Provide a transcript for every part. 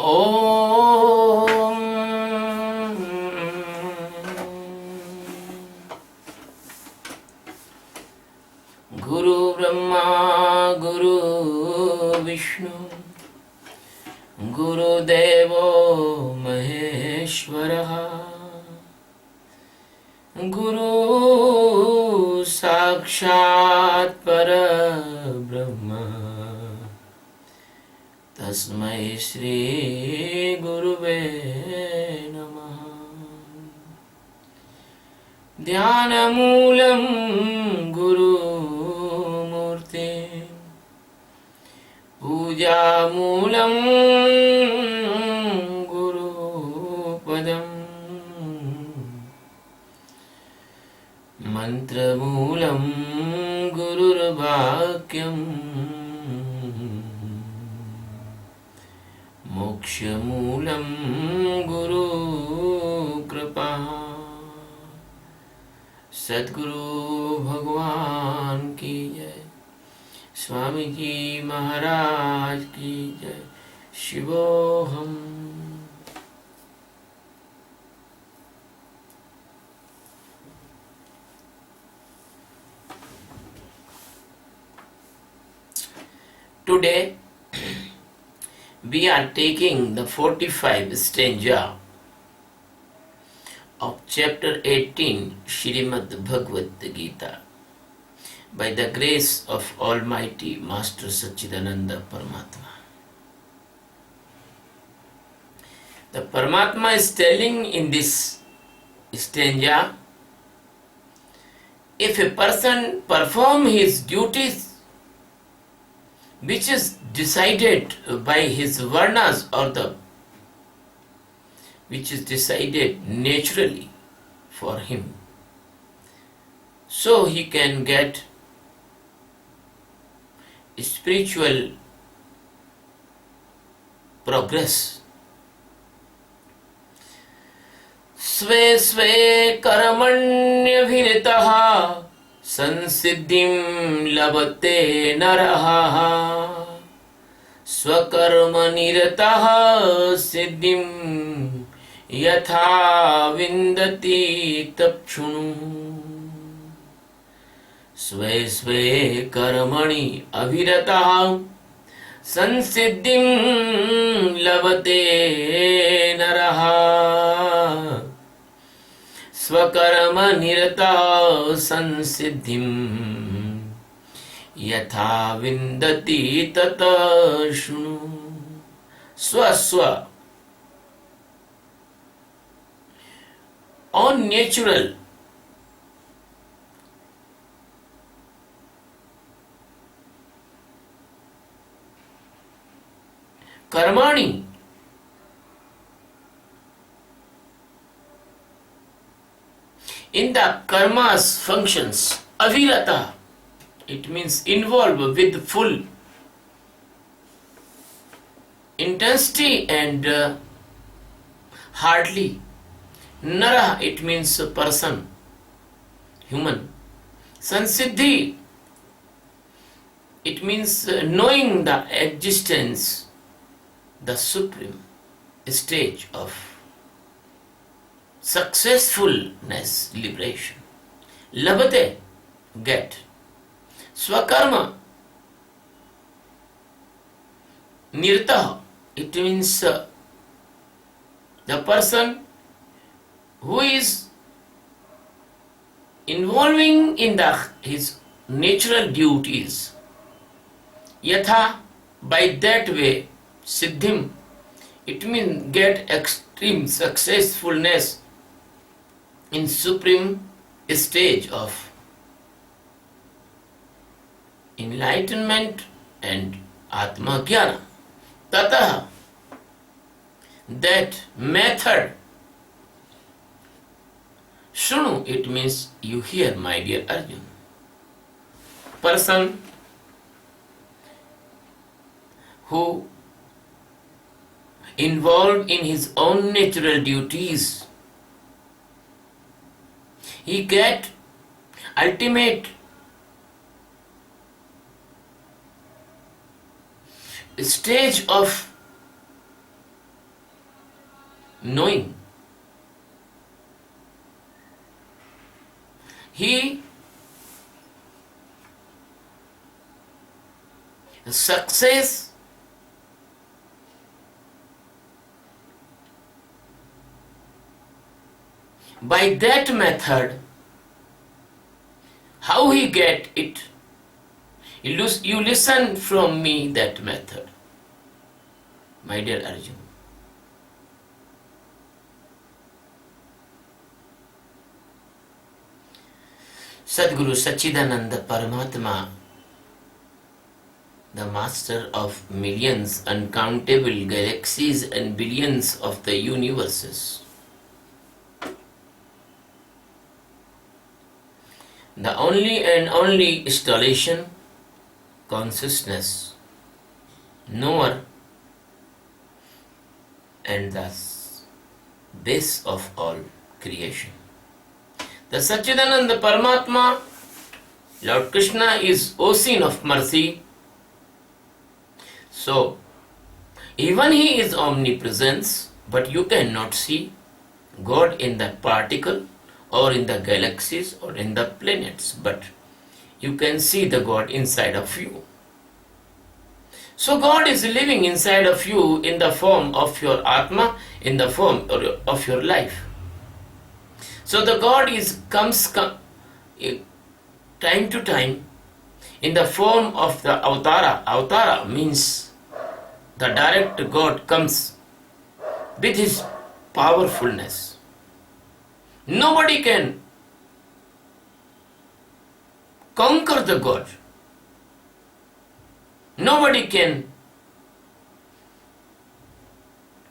Om Guru Brahma Guru Vishnu Guru Devo Maheshwaraha Guru Sakshat Parabrahma Tasmai Shri Guruve Namaha Dhyanamulam Guru Murti Pujamulam Guru Padam Mantramulam Gurur Bhakyam Mokshamulam Guru Kripa Sadguru Bhagwan ki jai Swami Ji Maharaj ki jai Shivoham Today we are taking the 45th stanza of chapter 18 Shrimad Bhagavad Geeta by the grace of Almighty Master Sachidananda Paramatma. The Paramatma is telling in this stanza, if a person perform his duties which is decided by his varnas or which is decided naturally for him, so he can get spiritual progress. Sve sve karamanyabhiritah संसिद्धिं लभते नरः स्वकर्मनिरतः सिद्धिं यथा विन्दति तच्छृणु स्वे स्वे कर्मणि अभिरतः संसिद्धिं लभते नरः स्वकर्म निरता संसिद्धिं यथा विन्दति तत शृणु. स्व on natural कर्माणि in the karma's functions, avirata, it means involved with full intensity and hardly. Nara, it means a person, human. Sansiddhi, it means knowing the existence, the supreme stage of successfulness, liberation. Labhate, get. Swakarma, nirtah, it means the person who is involving in his natural duties. Yatha, by that way, siddhim, it means get extreme successfulness in supreme stage of enlightenment and Atma Jnana. Tatah, that method. Shunu, it means you hear, my dear Arjun. Person who involved in his own natural duties, he get ultimate stage of knowing. He success by that method, how he get it? You listen from me that method, my dear Arjun. Sadguru Sachidananda Paramatma, the master of millions, uncountable galaxies and billions of the universes, the only and only installation, consciousness, knower, and thus base of all creation. The Sachidananda Paramatma, Lord Krishna, is ocean of mercy. So, even he is omnipresence, but you cannot see God in the particle or in the galaxies or in the planets, but you can see the God inside of you. So God is living inside of you in the form of your Atma, in the form of your life. So the God comes time to time in the form of the Avatara. Avatara means the direct God comes with his powerfulness. Nobody can conquer the God. Nobody can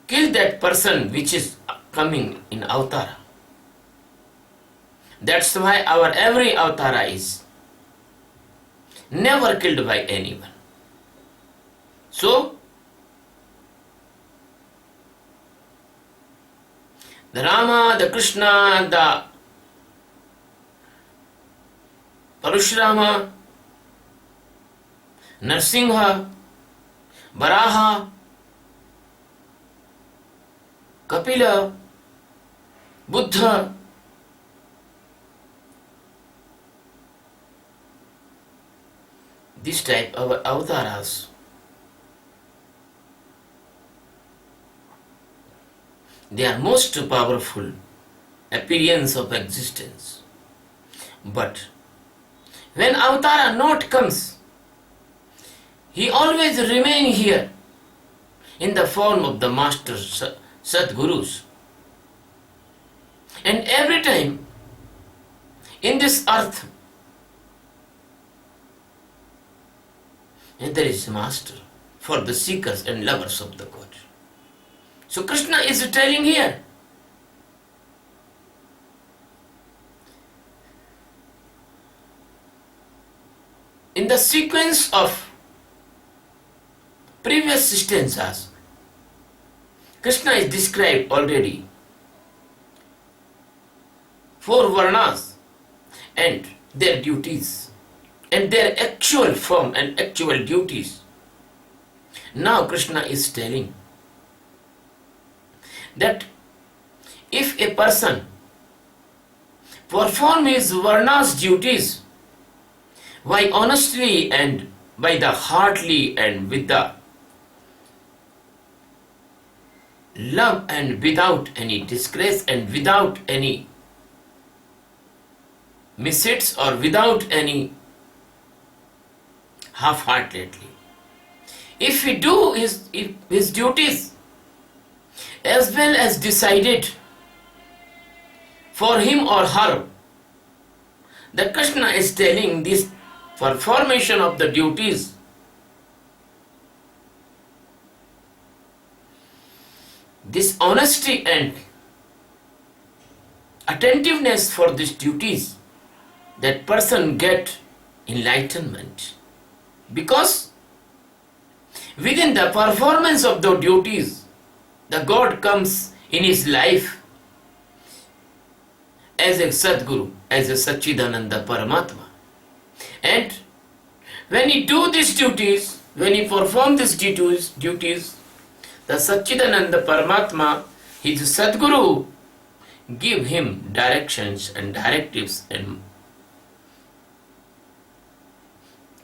kill that person which is coming in Avatara. That's why our every Avatara is never killed by anyone. So, the Rama, the Krishna, the Parashurama, Narsimha, Varaha, Kapila, Buddha, this type of avatars, they are most powerful appearance of existence. But when avatara not comes, he always remain here in the form of the master Sadgurus. And every time in this earth, and there is a master for the seekers and lovers of the God. So Krishna is telling here, in the sequence of previous stanzas, Krishna is described already 4 varnas and their duties and their actual form and actual duties. Now Krishna is telling that if a person perform his varna's duties by honestly and by the heartily and with the love and without any disgrace and without any mistakes or without any half-heartedly, if he do his duties as well as decided for him or her, the Krishna is telling this performation of the duties this honesty and attentiveness for these duties, that person get enlightenment. Because within the performance of the duties, the God comes in his life as a Sadguru, as a Sachidananda Paramatma. And when he do these duties, when he perform these duties, the Sachidananda Paramatma, his Sadguru give him directions and directives and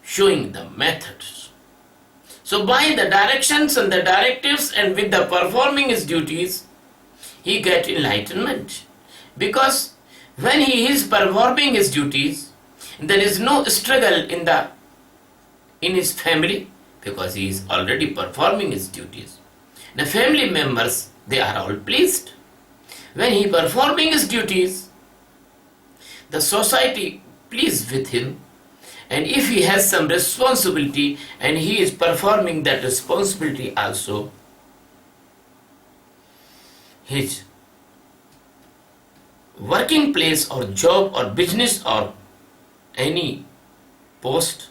showing the methods. So by the directions and the directives and with the performing his duties, he get enlightenment. Because when he is performing his duties, there is no struggle in his family, because he is already performing his duties. The family members, they are all pleased. When he performing his duties, the society pleased with him. And if he has some responsibility and he is performing that responsibility also, his working place or job or business or any post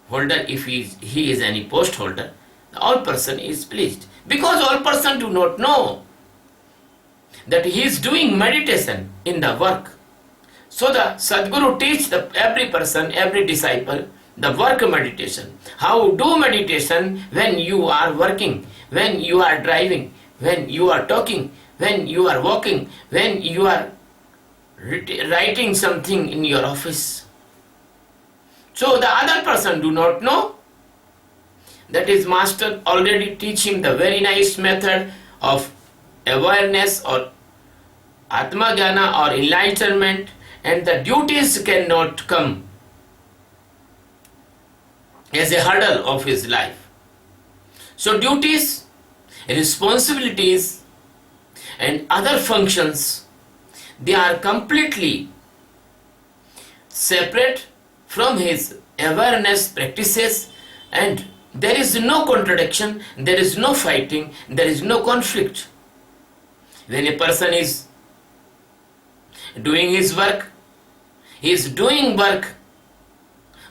holder, if he is any post holder, all person is pleased. Because all person do not know that he is doing meditation in the work. So the Sadguru teach every person, every disciple, the work meditation. How do meditation when you are working, when you are driving, when you are talking, when you are walking, when you are writing something in your office. So the other person do not know. That is, master already teach him the very nice method of awareness or Atma Jnana or enlightenment, and the duties cannot come as a hurdle of his life. So duties, responsibilities and other functions, they are completely separate from his awareness practices, and there is no contradiction, there is no fighting, there is no conflict. When a person is doing his work, he is doing work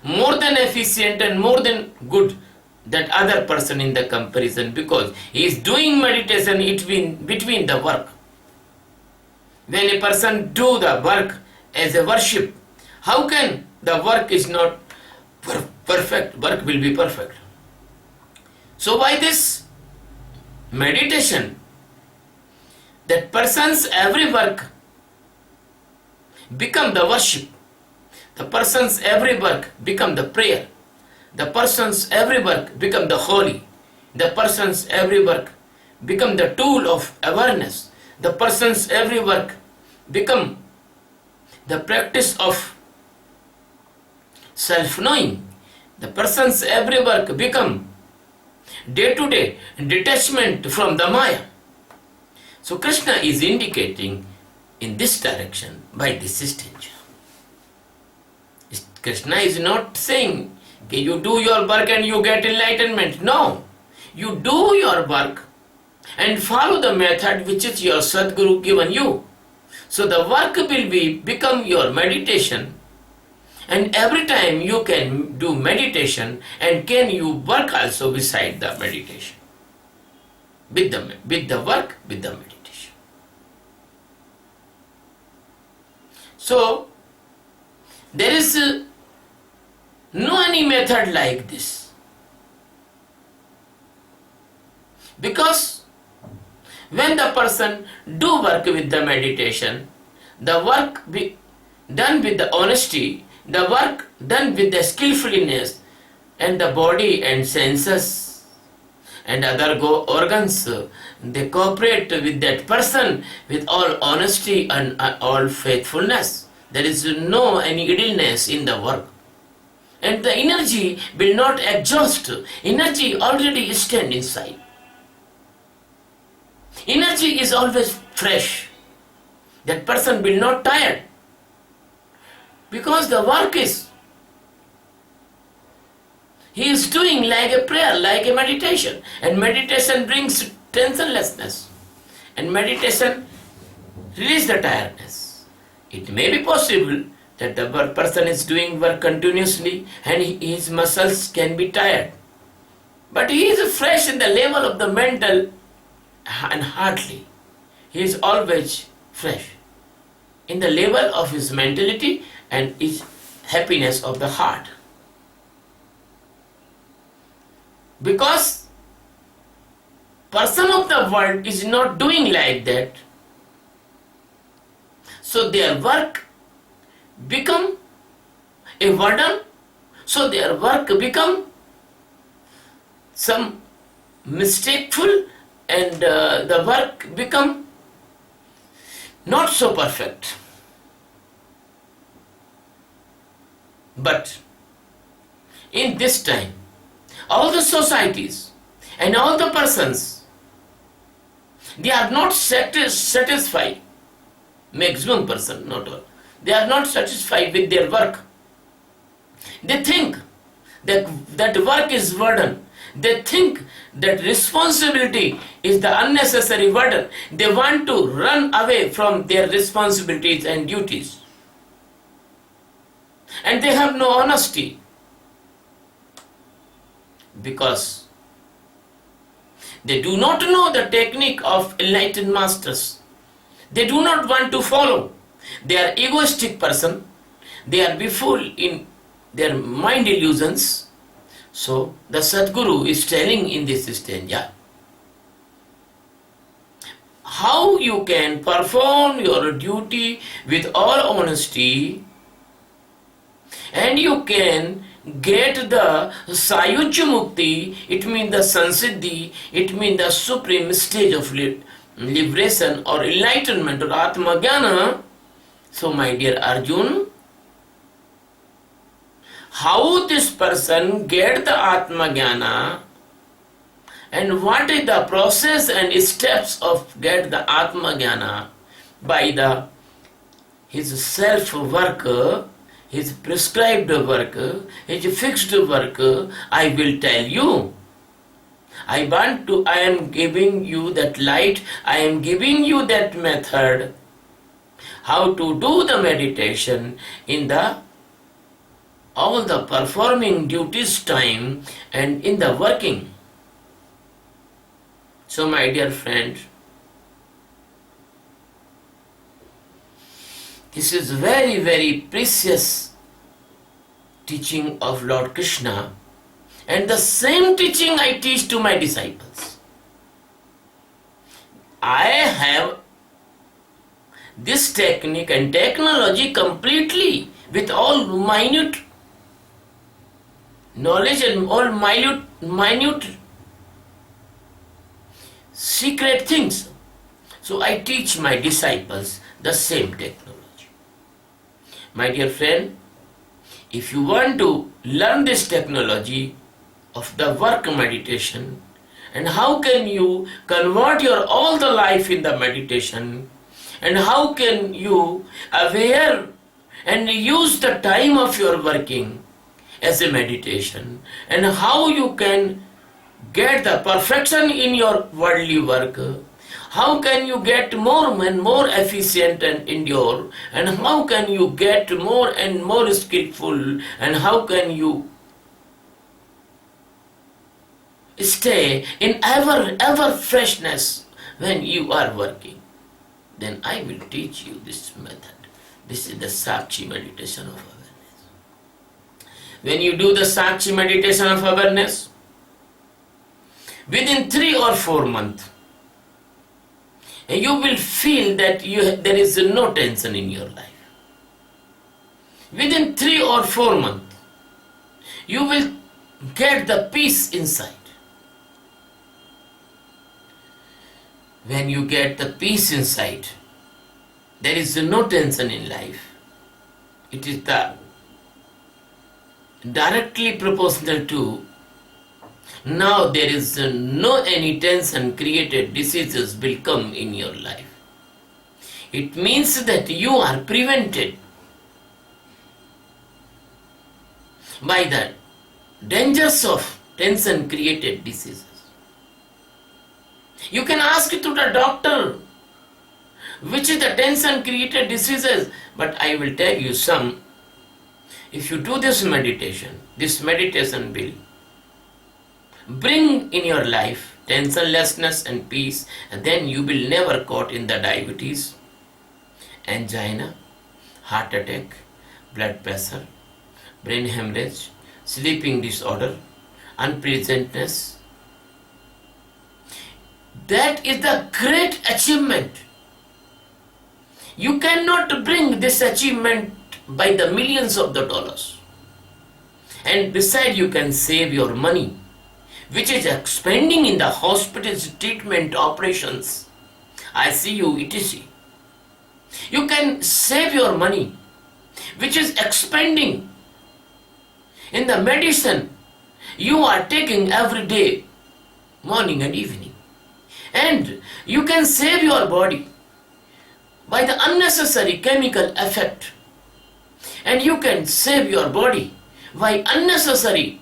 more than efficient and more than good that other person in the comparison, because he is doing meditation between the work. When a person do the work as a worship, how can the work is not perfect? Work will be perfect. So by this meditation, that person's every work become the worship. The person's every work become the prayer. The person's every work become the holy. The person's every work become the tool of awareness. The person's every work become the practice of self-knowing. The person's every work become day-to-day detachment from the Maya. So Krishna is indicating in this direction by this stage. Krishna is not saying that you do your work and you get enlightenment. No, you do your work and follow the method which is your Sadguru given you. So the work will become your meditation, and every time you can do meditation and can you work also beside the meditation, with the work, with the meditation. So there is no any method like this, because when the person do work with the meditation, the work be done with the honesty, the work done with the skillfulness, and the body and senses and other organs, they cooperate with that person with all honesty and all faithfulness. There is no any idleness in the work. And the energy will not exhaust. Energy already stand inside. Energy is always fresh. That person will not tired. Because the work he is doing like a prayer, like a meditation. And meditation brings tensionlessness. And meditation releases the tiredness. It may be possible that the person is doing work continuously and his muscles can be tired. But he is fresh in the level of the mental and heartly. He is always fresh in the level of his mentality and his happiness of the heart. Because person of the world is not doing like that. So their work become a burden. So their work become some mistakeful, and the work become not so perfect. But in this time, all the societies and all the persons, they are not satisfied. Maximum person, not all. They are not satisfied with their work. They think that work is burden. They think that responsibility is the unnecessary burden. They want to run away from their responsibilities and duties. And they have no honesty. Because they do not know the technique of enlightened masters. They do not want to follow. They are egoistic person. They are befooled in their mind illusions. So the Sadguru is telling in this stanza how you can perform your duty with all honesty, and you can get the Sayujya Mukti. It means the Sansiddhi, it means the supreme stage of liberation or enlightenment or Atma Jnana. So my dear Arjun, how this person get the Atma Jnana, and what is the process and steps of get the Atma Jnana by his self work, his prescribed work, his fixed work, I will tell you. I am giving you that light, I am giving you that method, how to do the meditation in all the performing duties time and in the working. So my dear friend, this is very, very precious teaching of Lord Krishna, and the same teaching I teach to my disciples. I have this technique and technology completely with all minute knowledge and all minute secret things. So I teach my disciples the same technology. My dear friend, if you want to learn this technology of the work meditation, and how can you convert your all the life in the meditation, and how can you aware and use the time of your working as a meditation, and how you can get the perfection in your worldly work, how can you get more and more efficient and endure, and how can you get more and more skillful, and how can you stay in ever freshness when you are working, then I will teach you this method. This is the Sakshi meditation of awareness. When you do the Sakshi meditation of awareness, within 3 or 4 months, you will feel that there is no tension in your life. Within 3 or 4 months, you will get the peace inside. When you get the peace inside, there is no tension in life. It is directly proportional to now there is no any tension created diseases will come in your life. It means that you are prevented by the dangers of tension created diseases. You can ask to the doctor which is the tension created diseases, but I will tell you some. If you do this meditation will bring in your life tensionlessness and peace, and then you will never caught in the diabetes, angina, heart attack, blood pressure, brain hemorrhage, sleeping disorder, unpleasantness. That is the great achievement. You cannot bring this achievement by the millions of the dollars. And besides, you can save your money, which is expending in the hospital's treatment operations, ICU, etc. You can save your money, which is expending in the medicine you are taking every day, morning and evening. And you can save your body by the unnecessary chemical effect. And you can save your body by unnecessary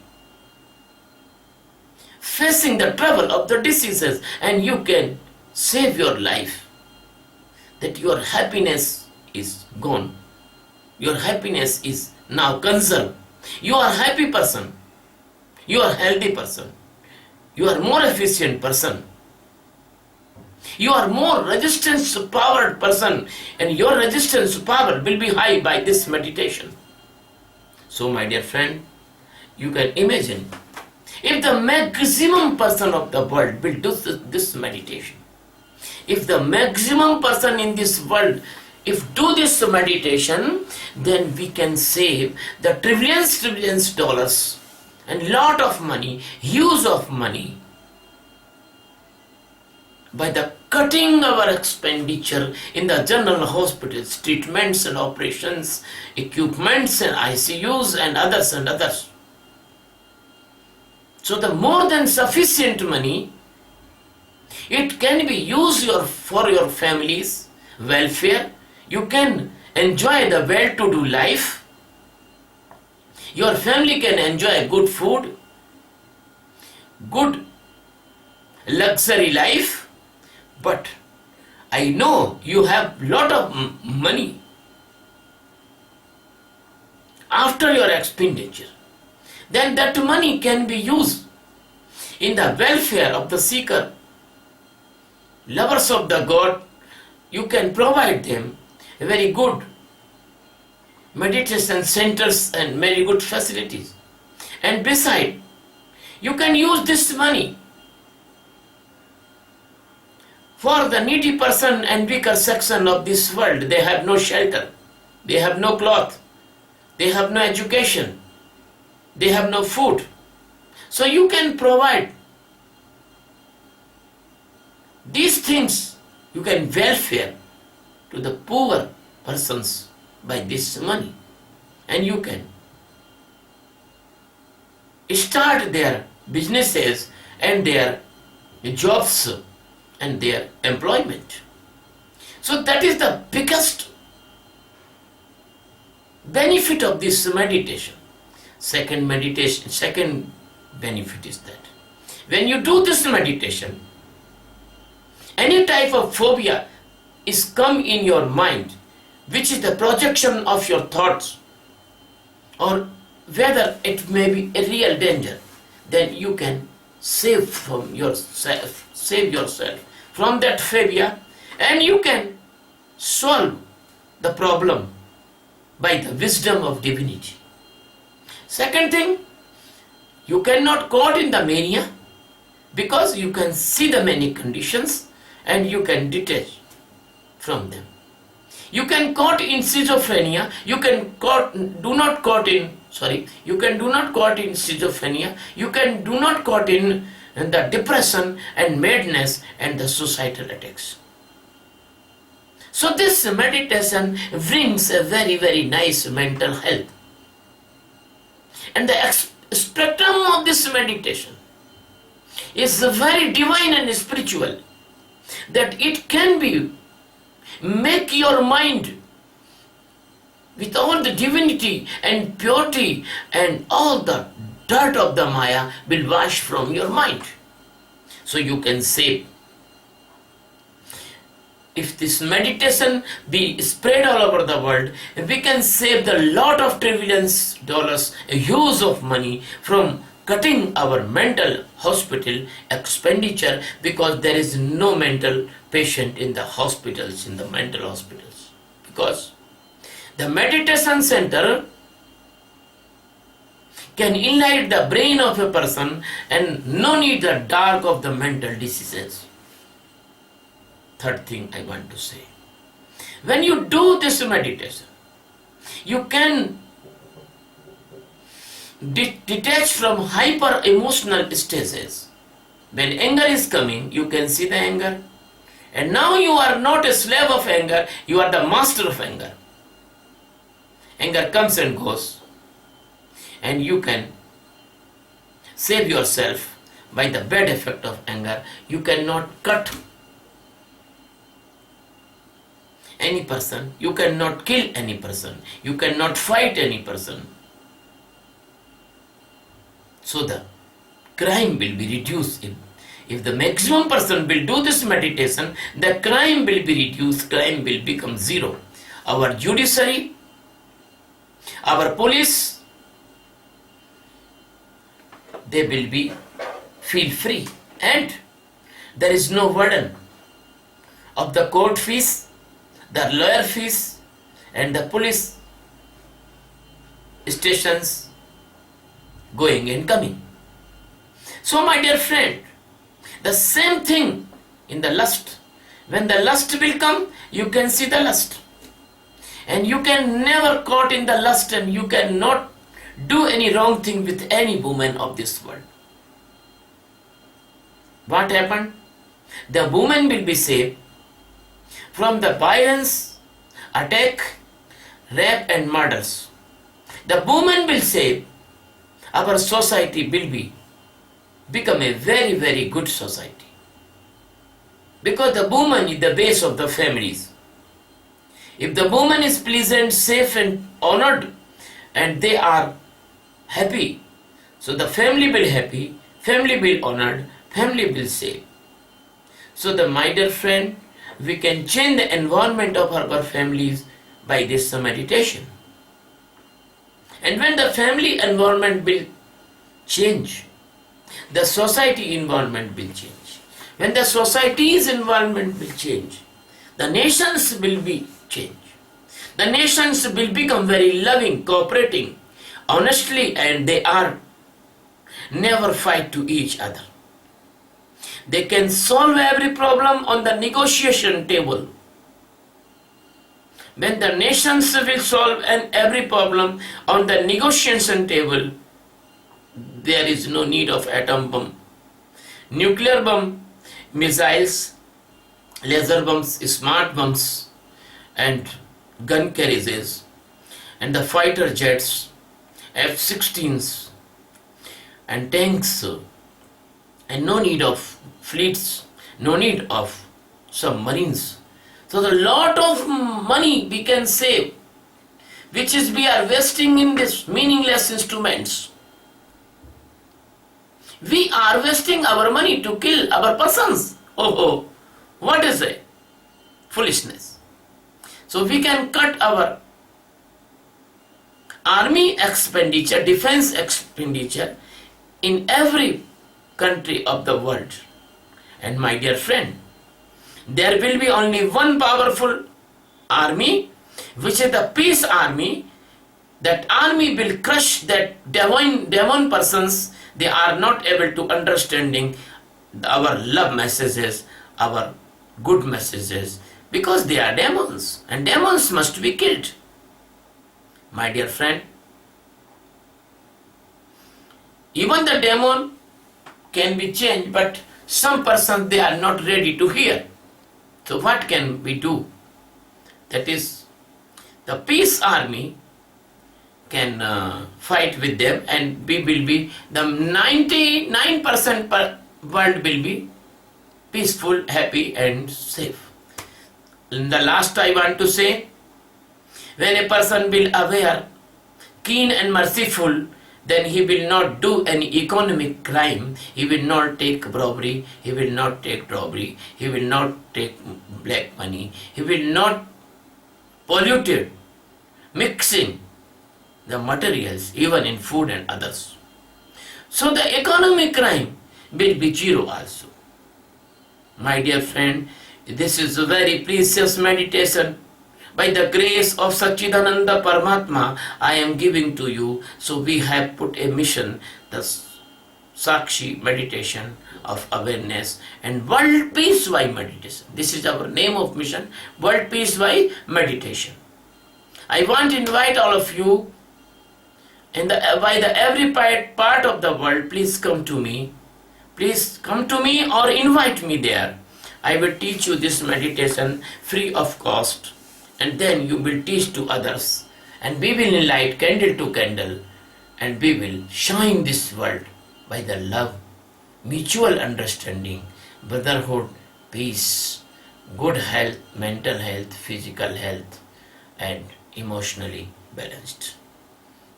facing the trouble of the diseases, and you can save your life. That your happiness is gone. Your happiness is now conserved. You are a happy person. You are a healthy person. You are a more efficient person. You are more resistance powered person, and your resistance power will be high by this meditation. So my dear friend, you can imagine if the maximum person of the world will do this meditation, if the maximum person in this world do this meditation, then we can save the trillions dollars and lot of money, huge of money, by the cutting our expenditure in the general hospitals, treatments and operations, equipments and ICUs and others. So the more than sufficient money, it can be used for your family's welfare. You can enjoy the well-to-do life. Your family can enjoy good food, good luxury life. But I know you have lot of money after your expenditure. Then that money can be used in the welfare of the seeker, lovers of the God. You can provide them very good meditation centers and very good facilities. And beside, you can use this money for the needy person and weaker section of this world. They have no shelter, they have no cloth, they have no education, they have no food. So you can provide these things, you can welfare to the poor persons by this money. And you can start their businesses and their jobs and their employment. So that is the biggest benefit of this meditation. Second benefit is that when you do this meditation, any type of phobia is come in your mind, which is the projection of your thoughts, or whether it may be a real danger, then you can save yourself from that phobia, and you can solve the problem by the wisdom of divinity. Second thing, you cannot caught in the mania, because you can see the many conditions and you can detach from them. You can caught in schizophrenia, you can do not caught in schizophrenia, you can do not caught in the depression and madness and the suicidal attacks. So this meditation brings a very, very nice mental health. And the spectrum of this meditation is very divine and spiritual, that it can be make your mind with all the divinity and purity, and all the dirt of the Maya will wash from your mind. So you can say, if this meditation be spread all over the world, we can save the lot of trillions dollars, a huge of money, from cutting our mental hospital expenditure, because there is no mental patient in the hospitals, in the mental hospitals. Because the meditation center can enlighten the brain of a person and no need the dark of the mental diseases. Third thing I want to say, When you do this meditation, you can detach from hyper emotional stages. When anger is coming, you can see the anger. And now you are not a slave of anger, you are the master of anger. Anger comes and goes, and you can save yourself by the bad effect of anger. You cannot cut any person, you cannot kill any person, you cannot fight any person. So the crime will be reduced. If the maximum person will do this meditation, the crime will be reduced, crime will become zero. Our judiciary, our police, they will be feel free, and there is no burden of the court fees, the lawyer fees, and the police stations going and coming. So my dear friend, the same thing in the lust. When the lust will come, you can see the lust. And you can never caught in the lust, and you cannot do any wrong thing with any woman of this world. What happened? The woman will be saved from the violence, attack, rape and murders. The woman will save. Our society will become a very, very good society. Because the woman is the base of the families. If the woman is pleasant, safe and honored, and they are happy, so the family will happy, family will honored, family will safe. So my dear friend, we can change the environment of our families by this meditation. And when the family environment will change, the society environment will change. When the society's environment will change, the nations will be changed. The nations will become very loving, cooperating, honestly, and they are never fight to each other. They can solve every problem on the negotiation table. When the nations will solve every problem on the negotiation table, there is no need of atom bomb, nuclear bomb, missiles, laser bombs, smart bombs, and gun carriages, and the fighter jets, F-16s, and tanks, and no need of fleets, no need of submarines. So the lot of money we can save, which is we are wasting in these meaningless instruments. We are wasting our money to kill our persons. Oh, what is it? Foolishness. So we can cut our army expenditure, defense expenditure in every country of the world. And my dear friend, there will be only one powerful army, which is the peace army. That army will crush that demon persons. They are not able to understanding our love messages, our good messages, because they are demons, and demons must be killed. My dear friend, even the demon can be changed, but some persons, they are not ready to hear. So what can we do? That is, the peace army can fight with them, and we will be, the 99% world will be peaceful, happy and safe. In the last, I want to say, when a person will aware, keen and merciful, then he will not do any economic crime. He will not take robbery, he will not take robbery, he will not take black money, he will not pollute it, mixing the materials even in food and others. So the economic crime will be zero also. My dear friend, this is a very precious meditation. By the grace of Satchidananda Paramatma, I am giving to you. So we have put a mission, the Sakshi meditation of awareness and world peace by meditation. This is our name of mission, world peace by meditation. I want to invite all of you by the every part of the world. Please come to me. Please come to me or invite me there. I will teach you this meditation free of cost, and then you will teach to others, and we will light candle to candle, and we will shine this world by the love, mutual understanding, brotherhood, peace, good health, mental health, physical health, and emotionally balanced.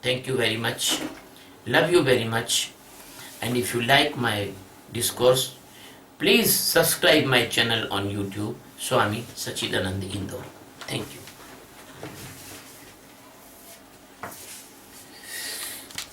Thank you very much. Love you very much. And if you like my discourse, please subscribe my channel on YouTube, Swami Sachidanand Indore. Thank you.